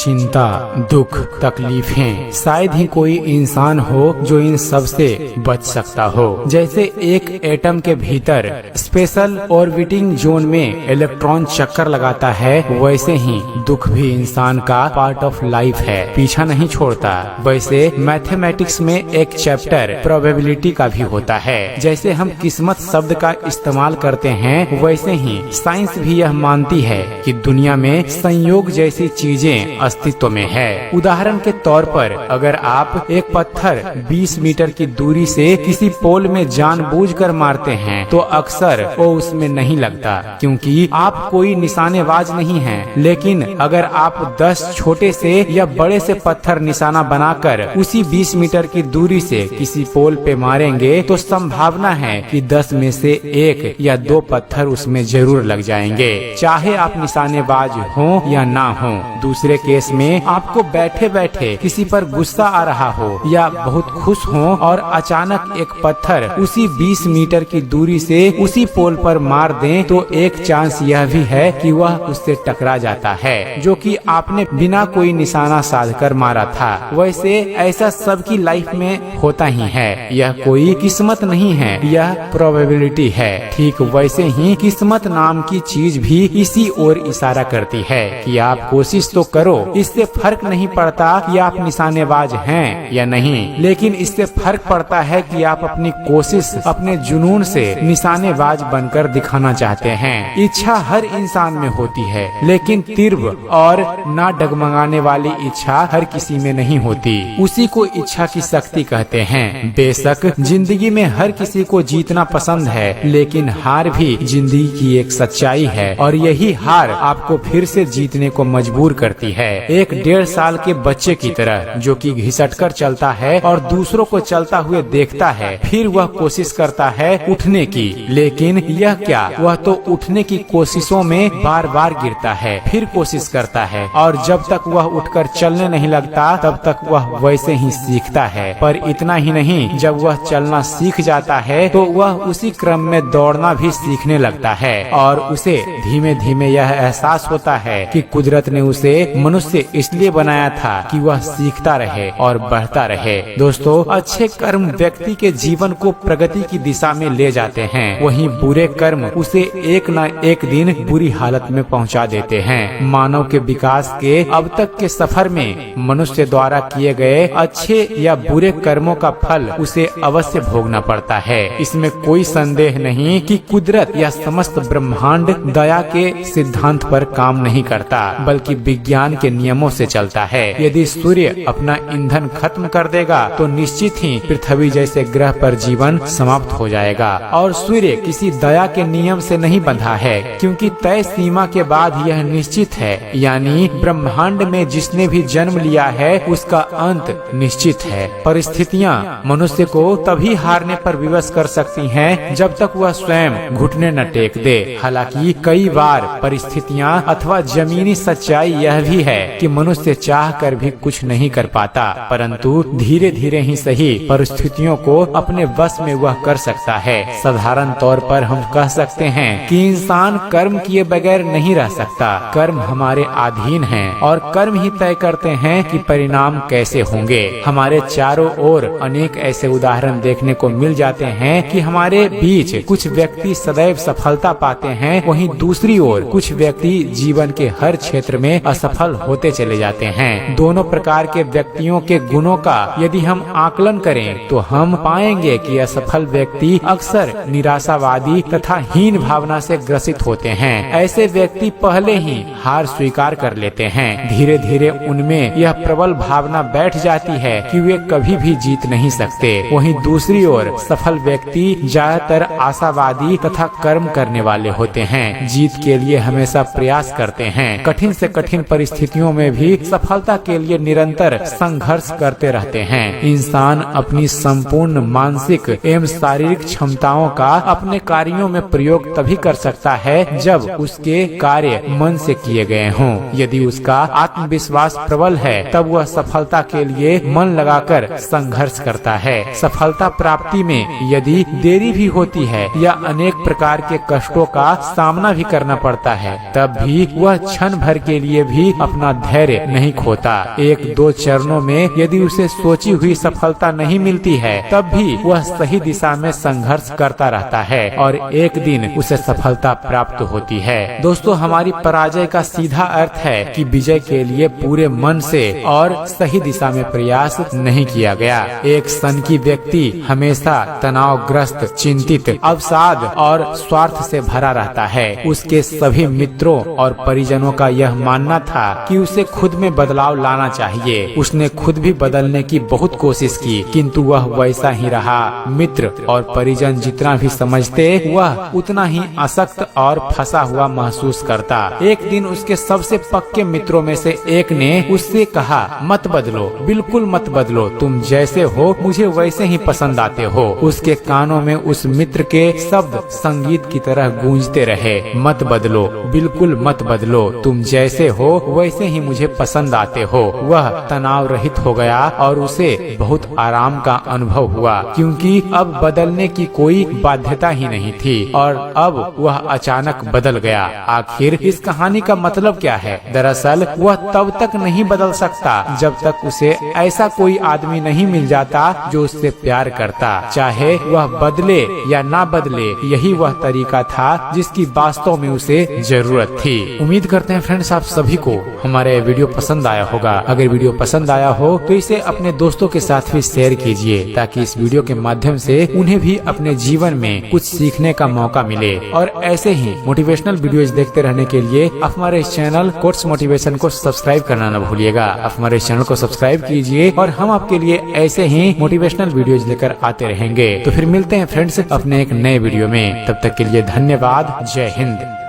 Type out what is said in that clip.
चिंता, दुख, तकलीफें, शायद ही कोई इंसान हो जो इन सब से बच सकता हो। जैसे एक एटम के भीतर स्पेशल ऑर्बिटिंग जोन में इलेक्ट्रॉन चक्कर लगाता है, वैसे ही दुख भी इंसान का पार्ट ऑफ लाइफ है, पीछा नहीं छोड़ता। वैसे मैथमेटिक्स में एक चैप्टर प्रोबेबिलिटी का भी होता है। जैसे हम किस्मत शब्द का इस्तेमाल करते हैं, वैसे ही साइंस भी यह मानती है कि दुनिया में संयोग जैसी चीजें अस्तित्व में है। उदाहरण के तौर पर अगर आप एक पत्थर 20 मीटर की दूरी से किसी पोल में जानबूझकर मारते हैं तो अक्सर वो उसमें नहीं लगता, क्योंकि आप कोई निशानेबाज नहीं हैं। लेकिन अगर आप 10 छोटे से या बड़े से पत्थर निशाना बनाकर उसी 20 मीटर की दूरी से किसी पोल पे मारेंगे तो संभावना है कि 10 में से 1 या 2 पत्थर उसमें जरूर लग जाएंगे, चाहे आप निशानेबाज हों या ना हों। दूसरे केस में आपको बैठे बैठे किसी पर गुस्सा आ रहा हो या बहुत खुश हो और अचानक एक पत्थर उसी 20 मीटर की दूरी से उसी पोल पर मार दें तो एक चांस यह भी है कि वह उससे टकरा जाता है, जो कि आपने बिना कोई निशाना साधकर मारा था। वैसे ऐसा सबकी लाइफ में होता ही है, यह कोई किस्मत नहीं है, यह प्रोबेबिलिटी है। ठीक वैसे ही किस्मत नाम की चीज भी इसी ओर इशारा करती है कि आप कोशिश तो करो। इससे फर्क नहीं पड़ता कि आप निशानेबाज हैं या नहीं, लेकिन इससे फर्क पड़ता है कि आप अपनी कोशिश, अपने जुनून से निशानेबाज बनकर दिखाना चाहते हैं। इच्छा हर इंसान में होती है, लेकिन तीव्र और ना डगमगाने वाली इच्छा हर किसी में नहीं होती। उसी को इच्छा की शक्ति कहते हैं। बेशक जिंदगी में हर किसी को जीतना पसंद है, लेकिन हार भी जिंदगी की एक सच्चाई है और यही हार आपको फिर से जीतने को मजबूर करती है। एक 1.5 साल के बच्चे की तरह जो कि घिसटकर चलता है और दूसरों को चलता हुए देखता है, फिर वह कोशिश करता है उठने की, लेकिन यह क्या, वह तो उठने की कोशिशों में बार बार गिरता है, फिर कोशिश करता है और जब तक वह उठकर चलने नहीं लगता तब तक वह वैसे ही सीखता है। पर इतना ही नहीं, जब वह चलना सीख जाता है तो वह उसी क्रम में दौड़ना भी सीखने लगता है और उसे धीमे धीमे यह एहसास होता है कि कुदरत ने उसे मनुष्य इसलिए बनाया था कि वह सीखता रहे और बढ़ता रहे। दोस्तों, अच्छे कर्म व्यक्ति के जीवन को प्रगति की दिशा में ले जाते हैं, वहीं बुरे कर्म उसे एक न एक दिन बुरी हालत में पहुंचा देते हैं। मानव के विकास के अब तक के सफर में मनुष्य द्वारा किए गए अच्छे या बुरे कर्मों का फल उसे अवश्य भोगना पड़ता है। इसमें कोई संदेह नहीं कि कुदरत या समस्त ब्रह्मांड दया के सिद्धांत पर काम नहीं करता, बल्कि विज्ञान के नियमों से चलता है। यदि सूर्य अपना ईंधन खत्म कर देगा तो निश्चित ही पृथ्वी जैसे ग्रह पर जीवन समाप्त हो जाएगा। और सूर्य किसी दया के नियम से नहीं बंधा है, क्योंकि तय सीमा के बाद यह निश्चित है, यानी ब्रह्मांड में जिसने भी जन्म लिया है उसका अंत निश्चित है। परिस्थितियाँ मनुष्य को तभी हारने पर विवश कर सकती हैं जब तक वह स्वयं घुटने न टेक दे। हालांकि कई बार परिस्थितियाँ अथवा जमीनी सच्चाई यह भी है कि मनुष्य चाह कर भी कुछ नहीं कर पाता, परंतु धीरे धीरे ही सही परिस्थितियों को अपने वश में वह कर सकता है। साधारण तौर पर हम कह सकते हैं कि इंसान कर्म किए बगैर नहीं रह सकता। कर्म हमारे अधीन हैं और कर्म ही तय करते हैं कि परिणाम कैसे होंगे। हमारे चारों ओर अनेक ऐसे उदाहरण देखने को मिल जाते हैं कि हमारे बीच कुछ व्यक्ति सदैव सफलता पाते हैं, वहीं दूसरी ओर कुछ व्यक्ति जीवन के हर क्षेत्र में असफल होते चले जाते हैं। दोनों प्रकार के व्यक्तियों के गुणों का यदि हम आकलन करें तो हम पाएंगे कि असफल व्यक्ति अक्सर निराशावादी तथा हीन भावना से ग्रसित होते हैं। ऐसे व्यक्ति पहले ही हार स्वीकार कर लेते हैं। धीरे धीरे उनमें यह प्रबल भावना बैठ जाती है कि वे कभी भी जीत नहीं सकते। वहीं दूसरी ओर सफल व्यक्ति ज्यादातर आशावादी तथा कर्म करने वाले होते हैं, जीत के लिए हमेशा प्रयास करते हैं, कठिन से कठिन परिस्थितियों में भी सफलता के लिए निरंतर संघर्ष करते रहते हैं। इंसान अपनी संपूर्ण मानसिक एवं शारीरिक क्षमताओं का अपने कार्यों में प्रयोग तभी कर सकता है जब उसके कार्य मन से किए गए हों। यदि उसका आत्मविश्वास प्रबल है तब वह सफलता के लिए मन लगाकर संघर्ष करता है। सफलता प्राप्ति में यदि देरी भी होती है या अनेक प्रकार के कष्टों का सामना भी करना पड़ता है, तब भी वह क्षण भर के लिए भी अपना अपना धैर्य नहीं खोता। एक दो चरणों में यदि उसे सोची हुई सफलता नहीं मिलती है तब भी वह सही दिशा में संघर्ष करता रहता है और एक दिन उसे सफलता प्राप्त होती है। दोस्तों, हमारी पराजय का सीधा अर्थ है कि विजय के लिए पूरे मन से और सही दिशा में प्रयास नहीं किया गया। एक सनकी व्यक्ति हमेशा तनावग्रस्त, चिंतित, अवसाद और स्वार्थ से भरा रहता है। उसके सभी मित्रों और परिजनों का यह मानना था कि उसे खुद में बदलाव लाना चाहिए। उसने खुद भी बदलने की बहुत कोशिश की, किंतु वह वैसा ही रहा। मित्र और परिजन जितना भी समझते वह उतना ही असक्त और फंसा हुआ महसूस करता। एक दिन उसके सबसे पक्के मित्रों में से एक ने उससे कहा, मत बदलो, बिल्कुल मत बदलो, तुम जैसे हो मुझे वैसे ही पसंद आते हो। उसके कानों में उस मित्र के शब्द संगीत की तरह गूंजते रहे, मत बदलो, बिल्कुल मत बदलो, तुम जैसे हो वैसे ही मुझे पसंद आते हो। वह तनाव रहित हो गया और उसे बहुत आराम का अनुभव हुआ, क्योंकि अब बदलने की कोई बाध्यता ही नहीं थी और अब वह अचानक बदल गया। आखिर इस कहानी का मतलब क्या है? दरअसल वह तब तक नहीं बदल सकता जब तक उसे ऐसा कोई आदमी नहीं मिल जाता जो उससे प्यार करता। चाहे वह बदले या ना बदले, यही वह तरीका था जिसकी वास्तव में उसे जरूरत थी। उम्मीद करते हैं फ्रेंड्स आप सभी को हमारे वीडियो पसंद आया होगा। अगर वीडियो पसंद आया हो तो इसे अपने दोस्तों के साथ भी शेयर कीजिए, ताकि इस वीडियो के माध्यम से उन्हें भी अपने जीवन में कुछ सीखने का मौका मिले। और ऐसे ही मोटिवेशनल वीडियोज देखते रहने के लिए आप हमारे चैनल कोट्स मोटिवेशन को सब्सक्राइब करना न भूलिएगा। आप हमारे चैनल को सब्सक्राइब कीजिए और हम आपके लिए ऐसे ही मोटिवेशनल वीडियोज लेकर आते रहेंगे। तो फिर मिलते हैं फ्रेंड्स अपने एक नए वीडियो में। तब तक के लिए धन्यवाद। जय हिंद।